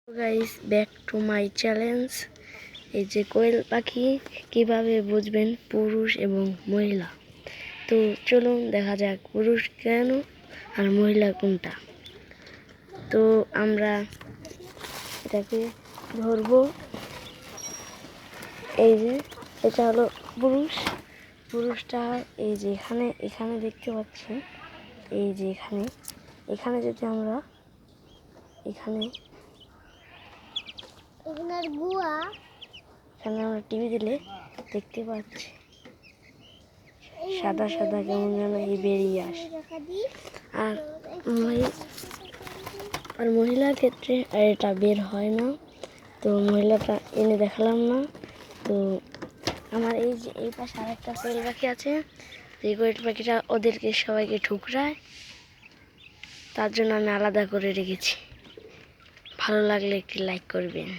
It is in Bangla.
Guys, back to my challenge. এই যে কোয়েল পাখি কিভাবে বুঝবেন পুরুষ এবং মহিলা। তো চলুন দেখা যাক পুরুষ কেন আর মহিলা কোনটা। তো আমরা এটাকে ধরবো। এই যে এটা হলো পুরুষটা এই যে এখানে দেখতে পাচ্ছেন। এই যে এখানে যদি আমরা এখানে আমরা টিভি দিলে দেখতে পাচ্ছি সাদা সাদা কেমন যেন এই বেরিয়ে আসে। আর মহিলার ক্ষেত্রে আর এটা বের হয় না। তো মহিলাটা এনে দেখালাম না। তো আমার এই যে এই পাশে আর একটা কোয়েল পাখি আছে। এই কোয়েল পাখিটা ওদেরকে সবাইকে ঠুকরায়, তার জন্য আমি আলাদা করে রেখেছি। ভালো লাগলে একটি লাইক করবেন।